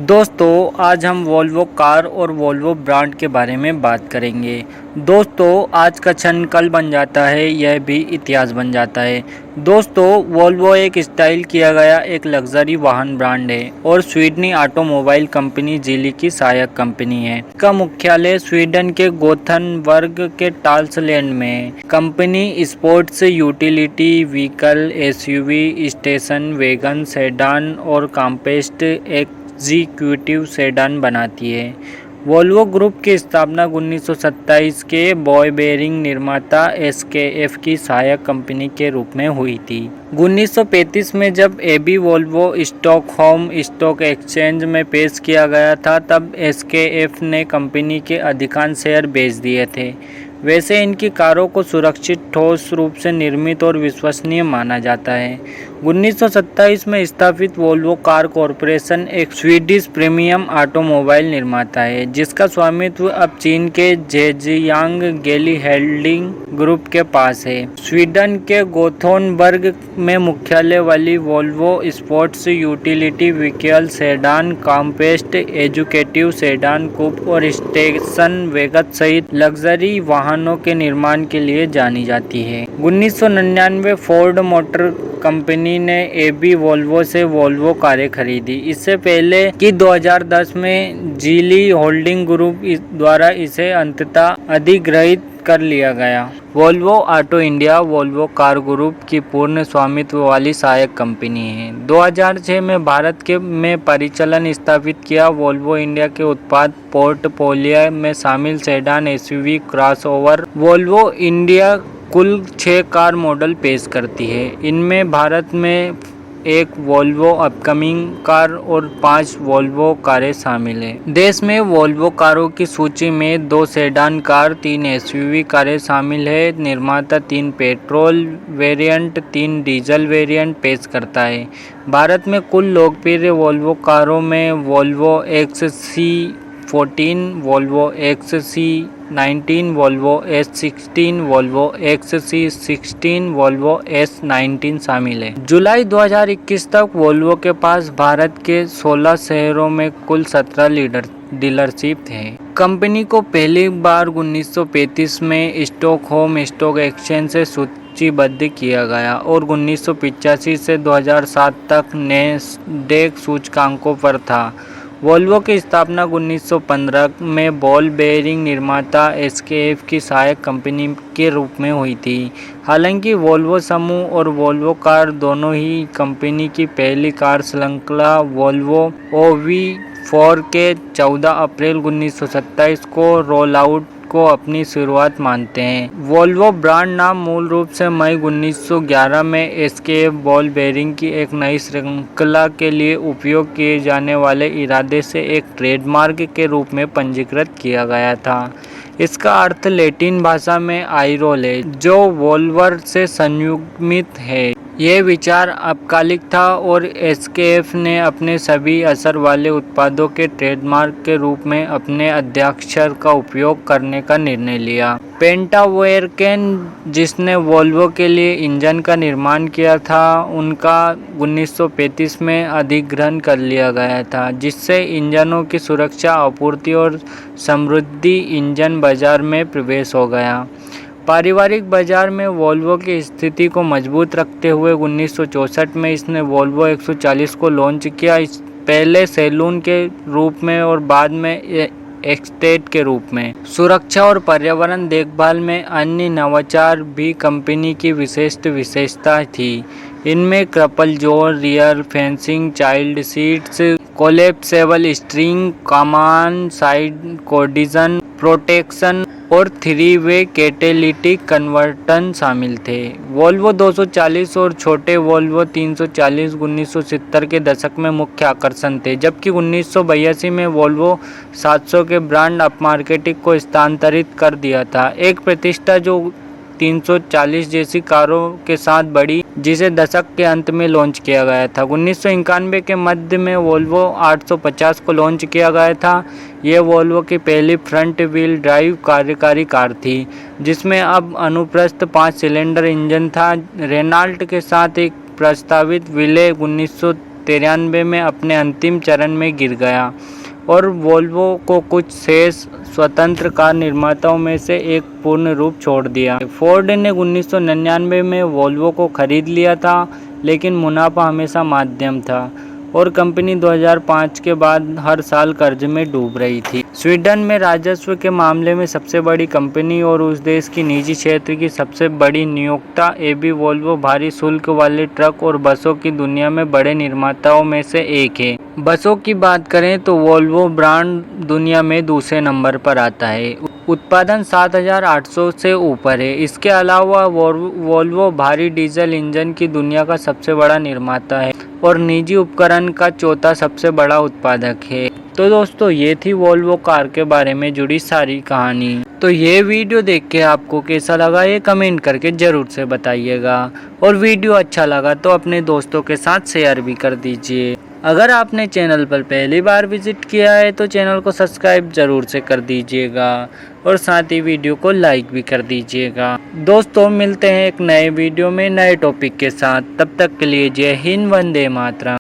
दोस्तों आज हम वोल्वो कार और वोल्वो ब्रांड के बारे में बात करेंगे। दोस्तों आज का क्षण कल बन जाता है, यह भी इतिहास बन जाता है। दोस्तों वोल्वो एक स्टाइल किया गया एक लग्जरी वाहन ब्रांड है और स्वीडनी ऑटोमोबाइल कंपनी जीली की सहायक कंपनी है। इसका मुख्यालय स्वीडन के गोथनबर्ग के टाल्सलैंड में है। Company sports utility vehicle, SUV, station wagon, sedan और कॉम्पैक्ट एग्जीक्यूटिव सेडान बनाती है। वोल्वो ग्रुप की स्थापना 1927 के बॉय बेरिंग निर्माता एसकेएफ की सहायक कंपनी के रूप में हुई थी। 1935 में जब AB Volvo Stockholm stock exchange में पेश किया गया था, तब एसकेएफ ने कंपनी के अधिकांश शेयर बेच दिए थे। वैसे इनकी कारों को सुरक्षित, ठोस रूप से निर्मित और विश्वसनीय माना जाता है। 1927 में स्थापित वोल्वो कार कॉरपोरेशन एक स्वीडिश प्रीमियम ऑटोमोबाइल निर्माता है, जिसका स्वामित्व अब चीन के जेजियांग गेली होल्डिंग ग्रुप के पास है। स्वीडन के गोथेनबर्ग में मुख्यालय वाली Volvo sports utility vehicle, sedan, compact executive sedan, coupe और स्टेशन वैगन सहित लग्जरी वाहनों के निर्माण के लिए जानी जाती है। 1999 फोर्ड मोटर कंपनी ने एबी वोल्वो से वोल्वो कारें खरीदी। इससे पहले कि 2010 में जीली होल्डिंग ग्रुप द्वारा इसे अंततः अधिग्रहित कर लिया गया। Volvo auto India Volvo car group की पूर्ण स्वामित्व वाली सहायक कंपनी है। 2006 में भारत में परिचालन स्थापित किया। वोल्वो इंडिया के उत्पाद पोर्टफोलियो में शामिल sedan, SUV, crossover. Volvo India कुल 6 कार मॉडल पेश करती है। इनमें भारत में एक वोल्वो अपकमिंग कार और 5 वोल्वो कारें शामिल हैं। देश में वोल्वो कारों की सूची में 2 सेडान कार, 3 एसयूवी कारें शामिल है। निर्माता 3 पेट्रोल वेरिएंट, 3 डीजल वेरिएंट पेश करता है। भारत में कुल लोकप्रिय वोल्वो कारों में Volvo XC14, Volvo XC19, Volvo S16, Volvo XC16, Volvo S19 शामिल है। जुलाई 2021 तक वोल्वो के पास भारत के 16 शहरों में कुल 17 डीलरशिप थे। कंपनी को पहली बार 1935 में स्टॉकहोम स्टॉक एक्सचेंज से सूचीबद्ध किया गया और 1985 से 2007 तक नैस्डैक सूचकांकों पर था। वोल्वो की स्थापना 1915 में बॉल बेयरिंग निर्माता एसकेएफ की सहायक कंपनी के रूप में हुई थी। हालांकि वोल्वो समूह और वोल्वो कार दोनों ही कंपनी की पहली कार श्रृंखला वोल्वो OV4 के 14 अप्रैल 1927 को रोल आउट को अपनी शुरुआत मानते हैं। वोल्वो ब्रांड नाम मूल रूप से मई 1911 में एसकेएफ बॉल बेयरिंग की एक नई श्रृंखला के लिए उपयोग किए जाने वाले इरादे से एक ट्रेडमार्क के रूप में पंजीकृत किया गया था। इसका अर्थ लैटिन भाषा में आइरोल है, जो वोल्वर से संयुग्मित है। यह विचार अल्पकालिक था और एसकेएफ ने अपने सभी असर वाले उत्पादों के ट्रेडमार्क के रूप में अपने आद्याक्षर का उपयोग करने का निर्णय लिया। पेंटावेरकेन, जिसने वोल्वो के लिए इंजन का निर्माण किया था, उनका 1935 में अधिग्रहण कर लिया गया था, जिससे इंजनों की सुरक्षा, आपूर्ति और समृद्धि इंजन बाजार में प्रवेश हो गया। पारिवारिक बाजार में वोल्वो की स्थिति को मजबूत रखते हुए 1964 में इसने वोल्वो 140 को लॉन्च किया, पहले सैलून के रूप में और बाद में एक्सटेट के रूप में। सुरक्षा और पर्यावरण देखभाल में अन्य नवाचार भी कंपनी की विशेषता थी। इनमें क्रपल जोड़, rear facing, child seats, collapsible steering कमान, साइड कोलिजन प्रोटेक्शन और 3-वे कैटेलिटिक कन्वर्टर शामिल थे। वोल्वो 240 और छोटे वोल्वो 340 1970 के दशक में मुख्य आकर्षण थे, जबकि 1982 में वोल्वो 700 के ब्रांड अपमार्केटिंग को स्थानांतरित कर दिया था। एक प्रतिष्ठा जो 340 जैसी कारों के साथ बढ़ी, जिसे दशक के अंत में लॉन्च किया गया था। 1991 के मध्य में वोल्वो 850 को लॉन्च किया गया था। यह वोल्वो की पहली फ्रंट व्हील ड्राइव कार्यकारी कार थी, जिसमें अब अनुप्रस्थ 5 सिलेंडर इंजन था। रेनॉल्ट के साथ एक प्रस्तावित विलय 1993 में अपने अंतिम चरण में गिर गया और वोल्वो को कुछ शेष स्वतंत्र कार निर्माताओं में से एक पूर्ण रूप छोड़ दिया। फोर्ड ने 1999 में वोल्वो को खरीद लिया था, लेकिन मुनाफा हमेशा माध्यम था और कंपनी 2005 के बाद हर साल कर्ज में डूब रही थी। स्वीडन में राजस्व के मामले में सबसे बड़ी कंपनी और उस देश की निजी क्षेत्र की सबसे बड़ी नियोक्ता एबी वोल्वो भारी शुल्क वाले ट्रक और बसों की दुनिया में बड़े निर्माताओं में से एक है। बसों की बात करें तो वोल्वो ब्रांड दुनिया में दूसरे नंबर पर आता है। उत्पादन 7,800 से ऊपर है। इसके अलावा वोल्वो भारी डीजल इंजन की दुनिया का सबसे बड़ा निर्माता है और निजी उपकरण का चौथा सबसे बड़ा उत्पादक है। तो दोस्तों, ये थी वोल्वो कार के बारे में जुड़ी सारी कहानी। तो ये वीडियो देख के आपको कैसा लगा ये कमेंट करके ज़रूर से बताइएगा, और वीडियो अच्छा लगा तो अपने दोस्तों के साथ शेयर भी कर दीजिए। अगर आपने चैनल पर पहली बार विजिट किया है तो चैनल को सब्सक्राइब ज़रूर से कर दीजिएगा और साथ ही वीडियो को लाइक भी कर दीजिएगा। दोस्तों, मिलते हैं एक नए वीडियो में नए टॉपिक के साथ। तब तक के लिए जय हिंद, वंदे मातरम।